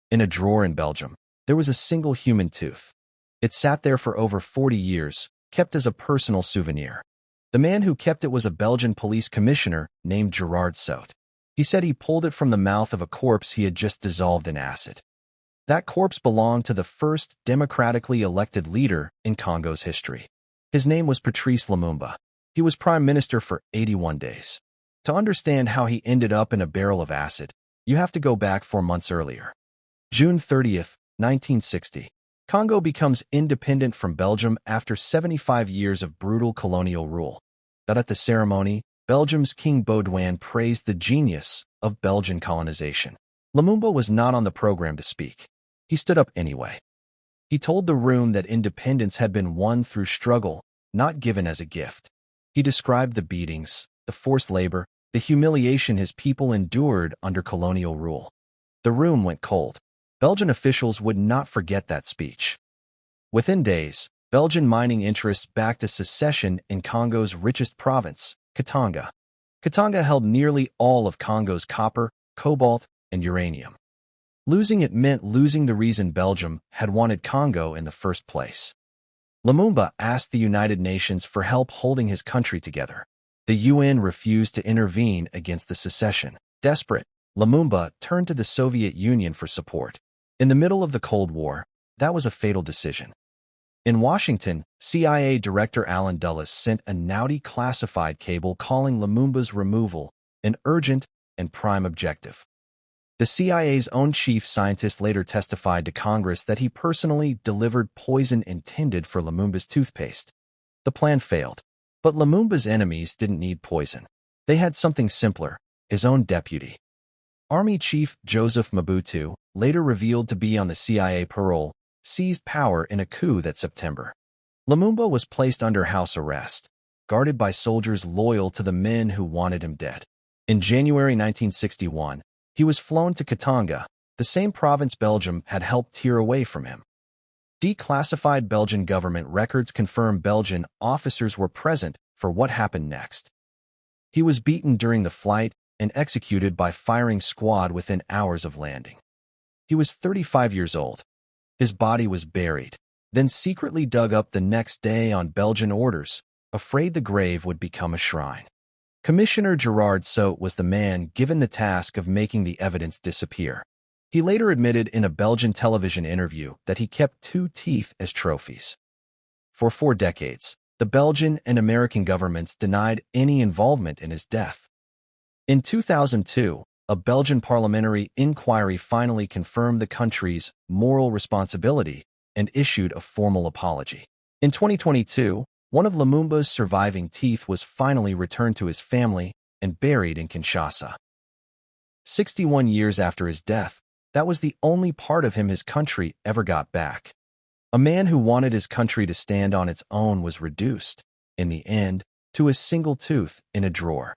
In a drawer in Belgium, there was a single human tooth. It sat there for over 40 years, kept as a personal souvenir. The man who kept it was a Belgian police commissioner named Gerard Soete. He said he pulled it from the mouth of a corpse he had just dissolved in acid. That corpse belonged to the first democratically elected leader in Congo's history. His name was Patrice Lumumba. He was prime minister for 81 days. To understand how he ended up in a barrel of acid, you have to go back 4 months earlier. June 30th, 1960. Congo becomes independent from Belgium after 75 years of brutal colonial rule. At the ceremony, Belgium's King Baudouin praised the genius of Belgian colonization. Lumumba was not on the program to speak. He stood up anyway. He told the room that independence had been won through struggle, not given as a gift. He described the beatings, the forced labor, the humiliation his people endured under colonial rule. The room went cold. Belgian officials would not forget that speech. Within days, Belgian mining interests backed a secession in Congo's richest province, Katanga. Katanga held nearly all of Congo's copper, cobalt, and uranium. Losing it meant losing the reason Belgium had wanted Congo in the first place. Lumumba asked the United Nations for help holding his country together. The UN refused to intervene against the secession. Desperate, Lumumba turned to the Soviet Union for support. In the middle of the Cold War, that was a fatal decision. In Washington, CIA Director Allen Dulles sent a now declassified cable calling Lumumba's removal an urgent and prime objective. The CIA's own chief scientist later testified to Congress that he personally delivered poison intended for Lumumba's toothpaste. The plan failed, but Lumumba's enemies didn't need poison. They had something simpler, his own deputy. Army Chief Joseph Mobutu, later revealed to be on the CIA parole, seized power in a coup that September. Lumumba was placed under house arrest, guarded by soldiers loyal to the men who wanted him dead. In January 1961, he was flown to Katanga, the same province Belgium had helped tear away from him. Declassified Belgian government records confirm Belgian officers were present for what happened next. He was beaten during the flight and executed by firing squad within hours of landing. He was 35 years old. His body was buried, then secretly dug up the next day on Belgian orders, afraid the grave would become a shrine. Commissioner Gerard Soete was the man given the task of making the evidence disappear. He later admitted in a Belgian television interview that he kept 2 teeth as trophies. For 4 decades, the Belgian and American governments denied any involvement in his death. In 2002, a Belgian parliamentary inquiry finally confirmed the country's moral responsibility and issued a formal apology. In 2022, one of Lumumba's surviving teeth was finally returned to his family and buried in Kinshasa. 61 years after his death, that was the only part of him his country ever got back. A man who wanted his country to stand on its own was reduced, in the end, to a single tooth in a drawer.